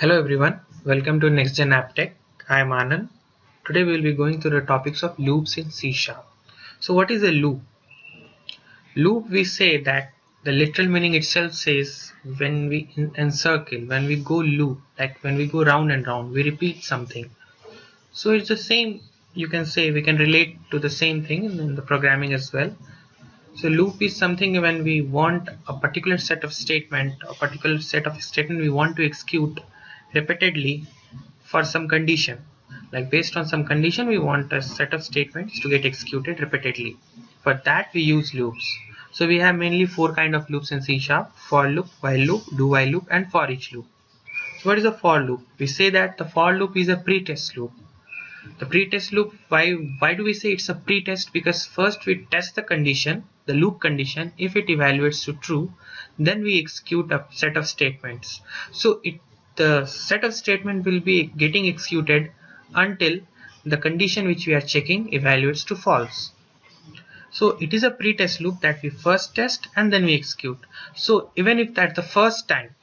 Hello everyone, welcome to Next Gen App Tech. I am Anand. Today we will be going through the topics of loops in C#. So what is a loop? Loop, we say that the literal meaning itself says when we encircle, when we go loop, like when we go round and round, we repeat something. So it's the same, you can say we can relate to the same thing in the programming as well. So loop is something when we want a particular set of statement, we want to execute repeatedly for some condition. Like based on some condition, we want a set of statements to get executed repeatedly. For that, we use loops. So we have mainly four kind of loops in C#: for loop, while loop, do while loop, and for each loop. So what is a for loop? We say that the for loop is a pretest loop. The pretest loop, why do we say it's a pretest? Because first we test the condition, the loop condition. If it evaluates to true, then we execute a set of statements. So the set of statement will be getting executed until the condition which we are checking evaluates to false. So it is a pretest loop that we first test and then we execute. So even if at the first time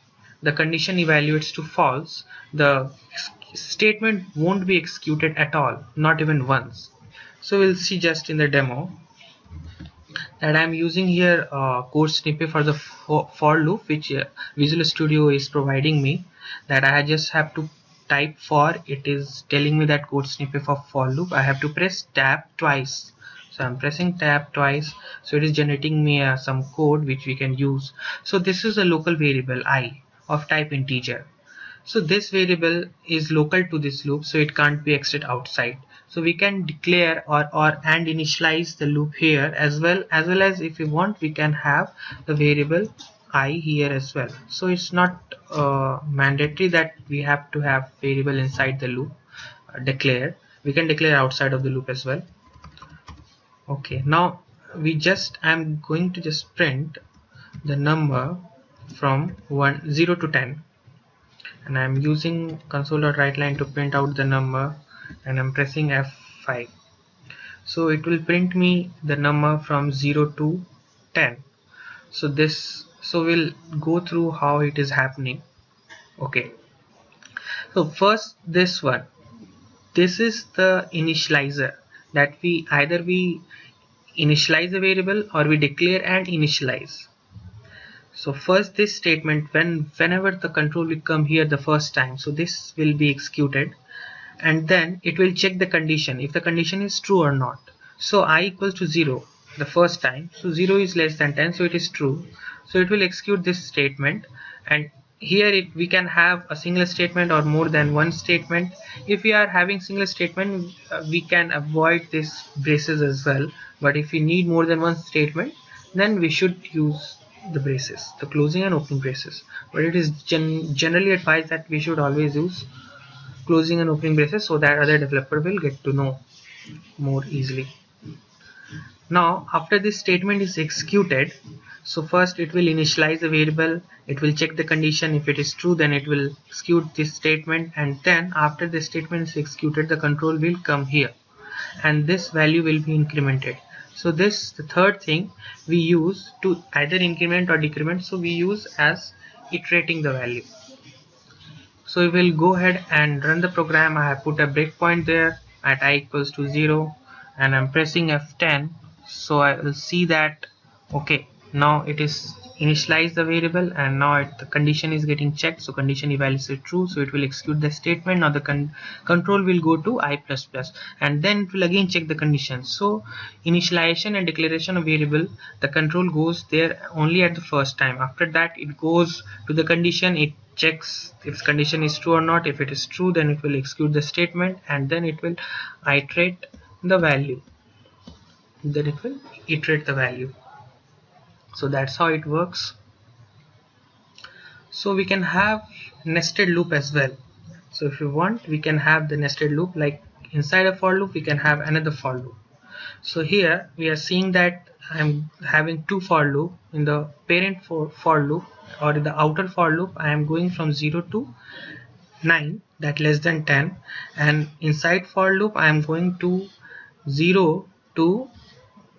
the condition evaluates to false, the statement won't be executed at all, not even once. So we'll see just in the demo that I'm using here a code snippet for the for loop which Visual Studio is providing me, that I just have to type for. It is telling me that code snippet for loop. I have to press tab twice. So I'm pressing tab twice, so it is generating me some code which we can use. So this is a local variable I of type integer. So this variable is local to this loop, so it can't be exited outside. So we can declare or and initialize the loop here as well as if we want we can have the variable I here as well. So it's not mandatory that we have to have variable inside the loop declare. We can declare outside of the loop as well. Okay, now I'm going to just print the number from 0 to 10, and I'm using console.writeline to print out the number, and I'm pressing F5. So it will print me the number from 0 to 10. So we'll go through how it is happening. Okay, so first this is the initializer, that we initialize a variable or we declare and initialize. So first this statement, whenever the control will come here the first time, so this will be executed, and then it will check the condition if the condition is true or not. So I equals to 0 the first time, so 0 is less than 10, so it is true. So it will execute this statement, and here we can have a single statement or more than one statement. If we are having single statement, we can avoid this braces as well, but if we need more than one statement, then we should use the braces, the closing and opening braces. But it is generally advised that we should always use closing and opening braces so that other developer will get to know more easily. Now after this statement is executed, so first it will initialize the variable, it will check the condition. If it is true, then it will execute this statement, and then after the statement is executed, the control will come here and this value will be incremented. So this, the third thing we use to either increment or decrement, so we use as iterating the value. So we will go ahead and run the program. I have put a breakpoint there at I equals to 0, and I'm pressing F10. So I will see that okay, now it is initialize the variable, and now the condition is getting checked. So condition evaluates is true, so it will execute the statement. Now the control will go to I++, and then it will again check the condition. So initialization and declaration of variable, the control goes there only at the first time. After that it goes to the condition, it checks if condition is true or not. If it is true, then it will execute the statement, and then it will iterate the value. So that's how it works. So we can have nested loop as well. So if you want, we can have the nested loop, like inside a for loop we can have another for loop. So here we are seeing that I'm having two for loop. In the parent for loop or in the outer for loop, I am going from 0 to 9, that less than 10, and inside for loop I am going to 0 to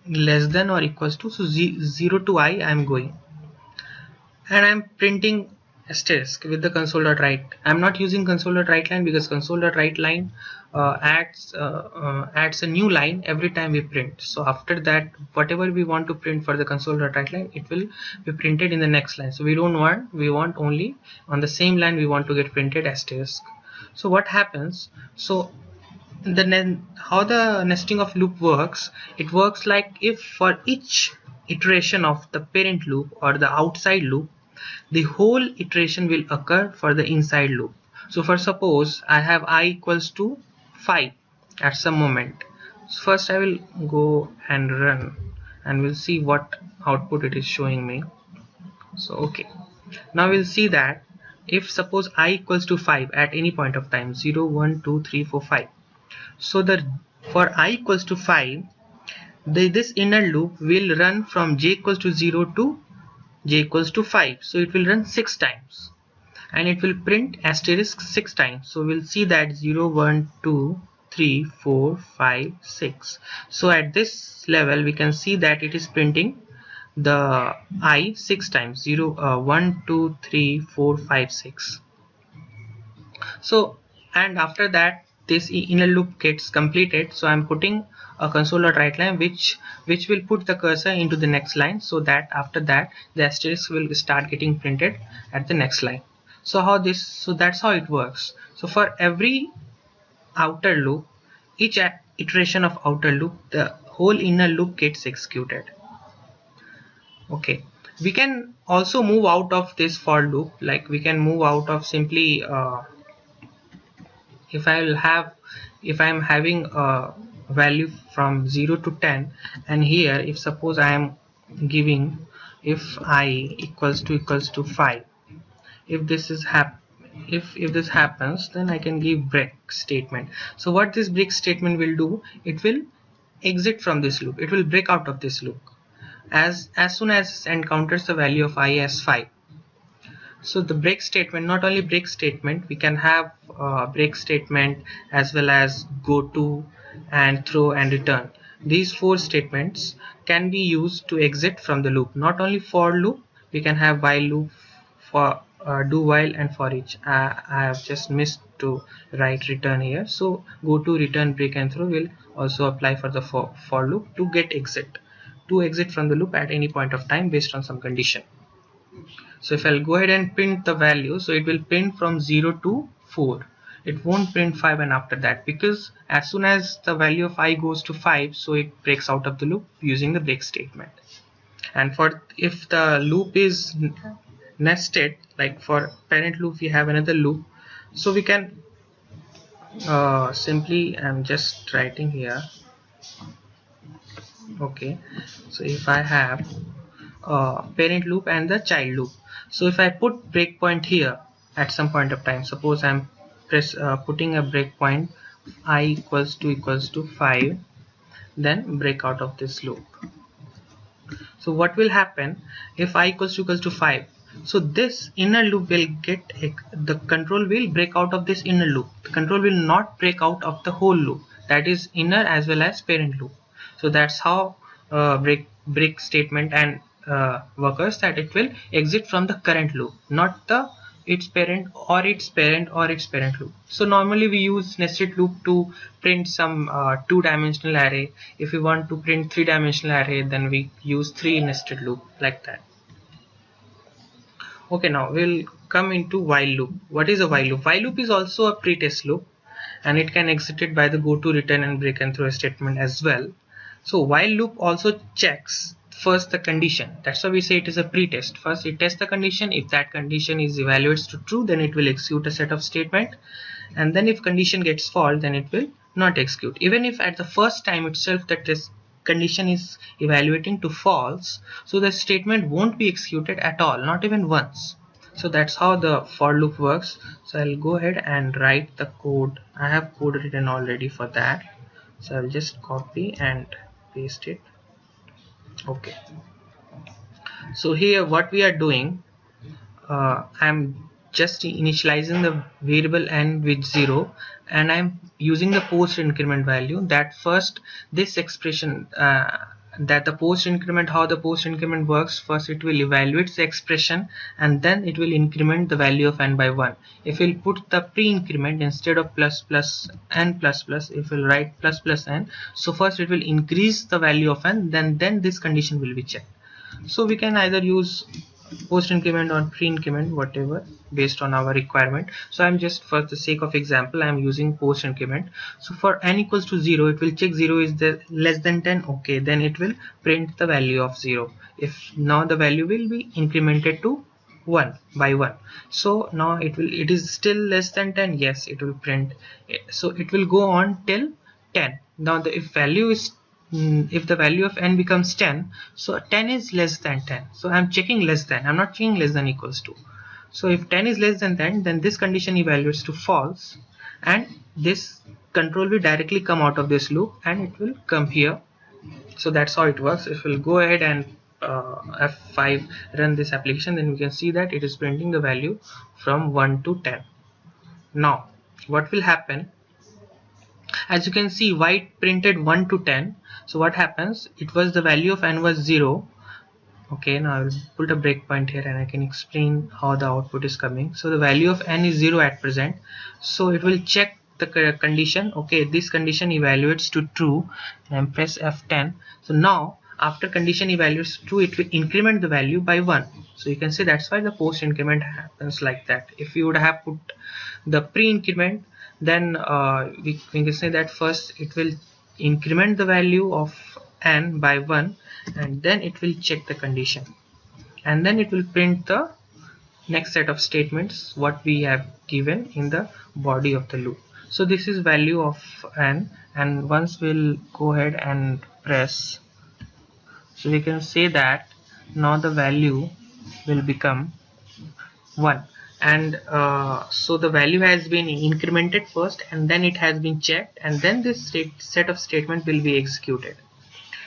less than or equals to, so 0 to I am going, and I'm printing asterisk with the console.write. I'm not using console.write line because console.write line adds a new line every time we print. So after that, whatever we want to print for the console.write line, it will be printed in the next line. So we want only on the same line we want to get printed asterisk. So what happens? So how the nesting of loop works, it works like if for each iteration of the parent loop or the outside loop, the whole iteration will occur for the inside loop. So for suppose I have I equals to 5 at some moment. So first I will go and run and we'll see what output it is showing me. So okay, now we'll see that if suppose I equals to 5 at any point of time, 0 1 2 3 4 5. So the for I equals to 5, this inner loop will run from j equals to 0 to j equals to 5. So it will run 6 times and it will print asterisk 6 times. So we'll see that 0 1 2 3 4 5 6. So at this level we can see that it is printing the I 6 times, 1 2 3 4 5 6. So and after that this inner loop gets completed. So I'm putting a console.write line which will put the cursor into the next line, so that after that the asterisk will start getting printed at the next line. So that's how it works. So for every outer loop, each iteration of outer loop, the whole inner loop gets executed. Okay, we can also move out of this for loop, like we can move out of simply if I'm having a value from 0 to 10, and here if suppose I am giving if I equals to 5, if this is if this happens, then I can give break statement. So what this break statement will do, it will exit from this loop, it will break out of this loop as soon as it encounters the value of I as 5. So the break statement, not only break statement, we can have break statement as well as go to and throw and return. These 4 statements can be used to exit from the loop. Not only for loop, we can have while loop, for do while and for each. I have just missed to write return here. So go to, return, break and throw will also apply for the for loop to exit from the loop at any point of time based on some condition. So if I'll go ahead and print the value, so it will print from 0 to 4. It won't print 5 and after that, because as soon as the value of I goes to 5, so it breaks out of the loop using the break statement. And for if the loop is nested, like for parent loop we have another loop, so we can simply, I'm just writing here. Okay, so if I have parent loop and the child loop, so if I put breakpoint here at some point of time, suppose I'm putting a breakpoint I equals to 5, then break out of this loop. So what will happen if I equals to 5? So this inner loop will get, the control will break out of this inner loop. The control will not break out of the whole loop, that is inner as well as parent loop. So that's how break statement and workers, that it will exit from the current loop, not the its parent or its parent loop. So normally we use nested loop to print some 2-dimensional array. If we want to print 3-dimensional array, then we use 3 nested loop, like that. Okay, now we'll come into while loop. What is a while loop? While loop is also a pretest loop, and it can exited by the go to, return and break and throw statement as well. So while loop also checks first the condition. That's why we say it is a pretest. First it tests the condition. If that condition is evaluates to true, then it will execute a set of statement, and then if condition gets false, then it will not execute. Even if at the first time itself that this condition is evaluating to false, so the statement won't be executed at all, not even once. So that's how the for loop works. So I'll go ahead and write the code. I have code written already for that, so I'll just copy and paste it. Okay, so here what we are doing, I'm just initializing the variable n with 0, and I'm using the post increment value, that first this expression that the post increment, how the post increment works, first it will evaluate the expression and then it will increment the value of n by 1. If we'll put the pre-increment instead of plus plus n plus plus, if we'll write plus plus n, so first it will increase the value of n, then this condition will be checked. So we can either use post increment or pre increment, whatever, based on our requirement. So I'm just, for the sake of example, I'm using post increment. So for n equals to 0, it will check 0 is the less than 10. Okay, then it will print the value of 0. If now the value will be incremented to 1 by 1, so now it is still less than 10. Yes, it will print. So it will go on till 10. Now if value is if the value of n becomes 10, so 10 is less than 10, so I'm checking less than, I'm not checking less than equals to. So if 10 is less than 10, then this condition evaluates to false and this control will directly come out of this loop and it will come here. So that's how it works. If we'll go ahead and F5 run this application, then we can see that it is printing the value from 1 to 10. Now what will happen, as you can see, y printed 1 to 10. So what happens, it was the value of n was 0. Okay, now I will put a breakpoint here and I can explain how the output is coming. So the value of n is 0 at present, so it will check the condition. Okay, this condition evaluates to true and press F10. So now after condition evaluates true, it will increment the value by 1. So you can see that's why the post increment happens like that. If you would have put the pre-increment, then we can say that first it will increment the value of n by 1 and then it will check the condition and then it will print the next set of statements what we have given in the body of the loop. So this is value of n, and once we'll go ahead and press, so we can say that now the value will become 1. And so the value has been incremented first and then it has been checked and then this set of statement will be executed.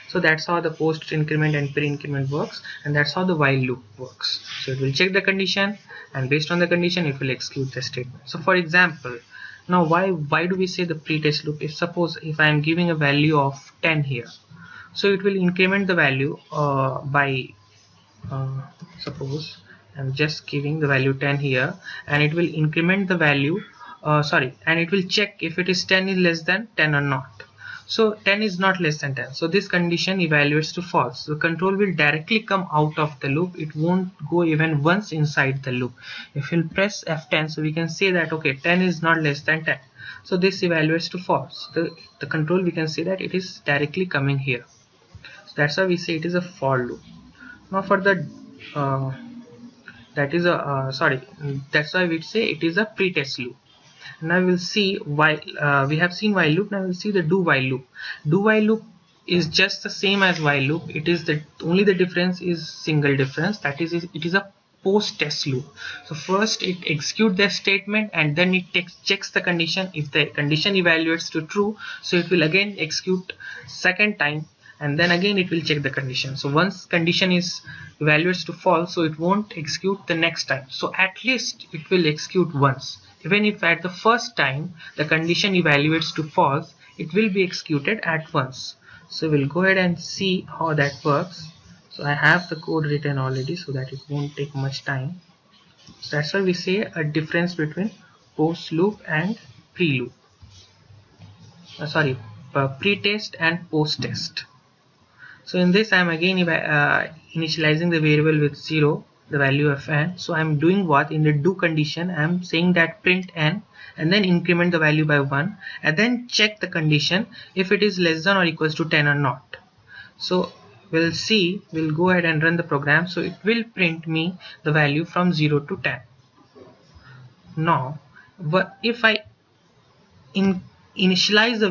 So that's how the post increment and pre increment works, and that's how the while loop works. So it will check the condition and based on the condition it will execute the statement. So for example, now why do we say the pre-test loop? If suppose if I am giving a value of 10 here, so it will increment the value by suppose I'm just giving the value 10 here and it will increment the value and it will check if it is 10 is less than 10 or not. So 10 is not less than 10, so this condition evaluates to false. The control will directly come out of the loop, it won't go even once inside the loop. If you'll press F10, so we can say that okay, 10 is not less than 10, so this evaluates to false. The control, we can say that it is directly coming here. So that's why we say it is a for loop. Now for the that's why we say it is a pre-test loop. Now we'll see while we have seen while loop. Now we'll see the do while loop. Do while loop is just the same as while loop. It is the only the difference is single difference, that is it is a post test loop. So first it executes the statement and then it checks the condition. If the condition evaluates to true, so it will again execute second time and then again it will check the condition. So once condition is evaluates to false, so it won't execute the next time. So at least it will execute once. Even if at the first time the condition evaluates to false, it will be executed at once. So we'll go ahead and see how that works. So I have the code written already so that it won't take much time. So that's why we say a difference between post loop and pre loop. Pre-test and post test. So in this I am again initializing the variable with 0, the value of n. So I am doing what? In the do condition I am saying that print n and then increment the value by 1 and then check the condition if it is less than or equals to 10 or not. So we'll see, we'll go ahead and run the program. So it will print me the value from 0 to 10. Now if I initialize the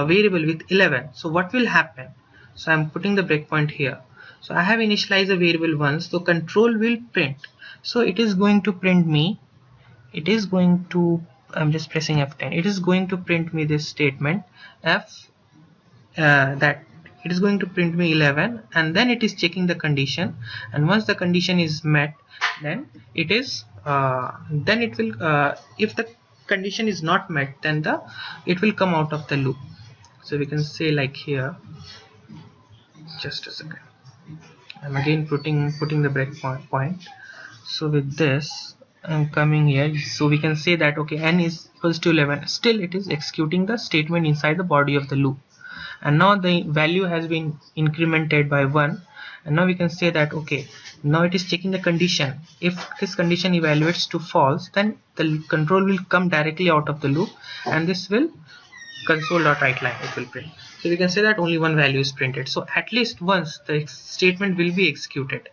variable with 11, so what will happen? So I'm putting the breakpoint here. So I have initialized a variable once, so control will print. So it is going to print me, it is going to, I'm just pressing F10, it is going to print me this statement that it is going to print me 11 and then it is checking the condition, and once the condition is met, then it is then it will if the condition is not met, then it will come out of the loop. So we can say like here, Just a second. I'm again putting the breakpoint. So with this, I'm coming here. So we can say that okay, n is equals to 11. Still, it is executing the statement inside the body of the loop, and now the value has been incremented by 1. And now we can say that okay, now it is checking the condition. If this condition evaluates to false, then the control will come directly out of the loop, and this will console.writeLine it will print. So we can say that only one value is printed. So at least once the statement will be executed.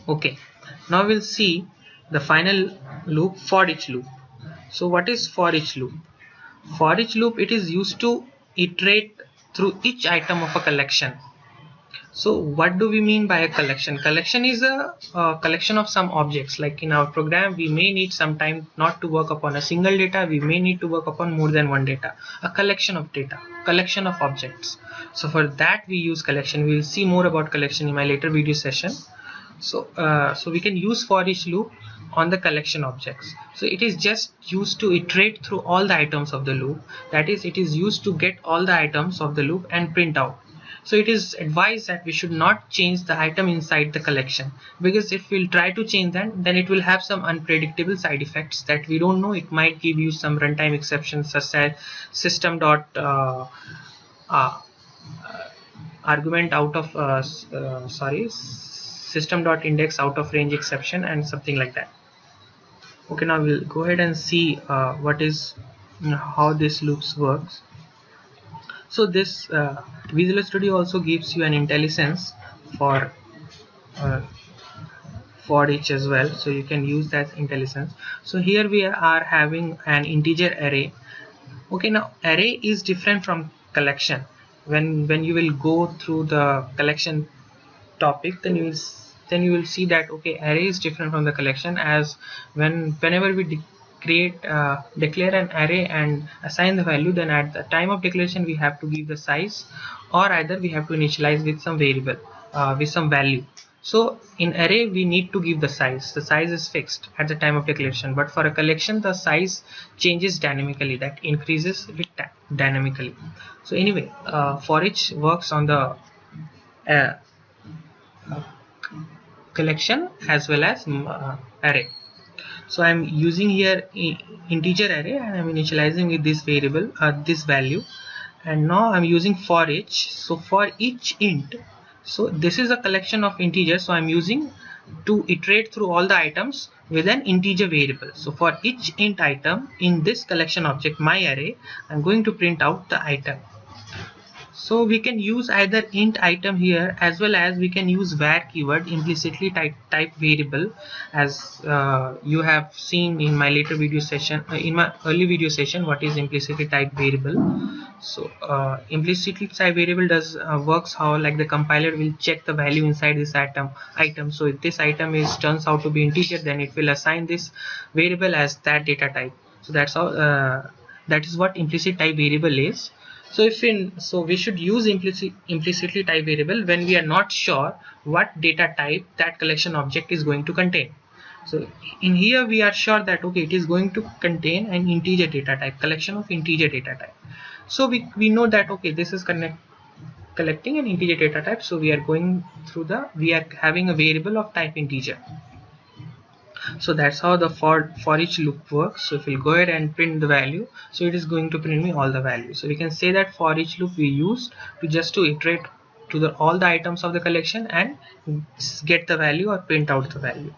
Okay, now we'll see the final loop, for each loop. So what is for each loop? For each loop, it is used to iterate through each item of a collection. So what do we mean by a collection? Collection is a collection of some objects. Like in our program, we may need some time not to work upon a single data. We may need to work upon more than one data. A collection of data, collection of objects. So for that we use collection. We will see more about collection in my later video session. So we can use for each loop on the collection objects. So it is just used to iterate through all the items of the loop. That is, it is used to get all the items of the loop and print out. So it is advised that we should not change the item inside the collection, because if we'll try to change that, then it will have some unpredictable side effects that we don't know. It might give you some runtime exceptions such as system dot argument out of system dot index out of range exception and something like that. Okay, now we'll go ahead and see what is how this loops works. So this Visual Studio also gives you an IntelliSense for each as well, so you can use that IntelliSense. So here we are having an integer array. Okay, now array is different from collection. When you will go through the collection topic, then you will see that okay, array is different from the collection, as whenever we declare an array and assign the value, then at the time of declaration we have to give the size, or either we have to initialize with some variable with some value. So in array we need to give the size. The size is fixed at the time of declaration, but for a collection the size changes dynamically, that increases with dynamically. So anyway, for each works on the collection as well as array. So I'm using here integer array and I'm initializing with this variable this value, and now I'm using for each. So for each int, so this is a collection of integers, so I'm using to iterate through all the items with an integer variable. So for each int item in this collection object, my array, I'm going to print out the item. So we can use either int item here, as well as we can use var keyword, implicitly type variable, as you have seen in my later video session, in my early video session, what is implicitly typed variable. So implicitly typed variable does works how, like, the compiler will check the value inside this item. So if this item turns out to be integer, then it will assign this variable as that data type. So that's how that is what implicit type variable is. So we should use implicitly typed variable when we are not sure what data type that collection object is going to contain. So in here we are sure that okay, it is going to contain an integer data type, collection of integer data type. So we know that okay, this is collecting an integer data type, so we are having a variable of type integer. So that's how the for each loop works. So if we'll go ahead and print the value, so it is going to print me all the values. So we can say that for each loop we use to iterate to all the items of the collection and get the value or print out the value.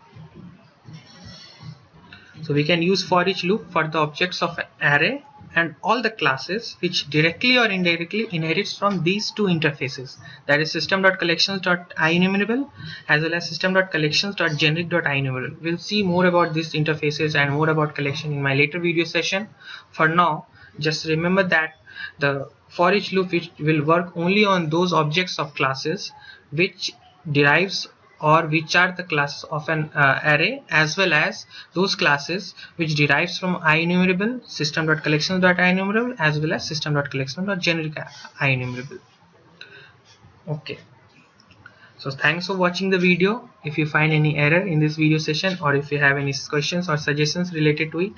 So we can use for each loop for the objects of an array and all the classes which directly or indirectly inherits from these two interfaces, that is system.collections.IEnumerable as well as system.collections.generic.IEnumerable. We'll see more about these interfaces and more about collection in my later video session. For now, just remember that the for each loop will work only on those objects of classes which derives or which are the classes of an array, as well as those classes which derives from IEnumerable, system.collections.IEnumerable as well as system.collections.generic.IEnumerable. Okay, so thanks for watching the video. If you find any error in this video session, or if you have any questions or suggestions related to it,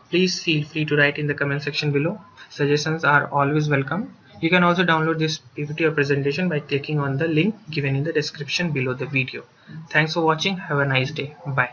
please feel free to write in the comment section below. Suggestions are always welcome. You can also download this PPT or presentation by clicking on the link given in the description below the video. Thanks for watching. Have a nice day. Bye.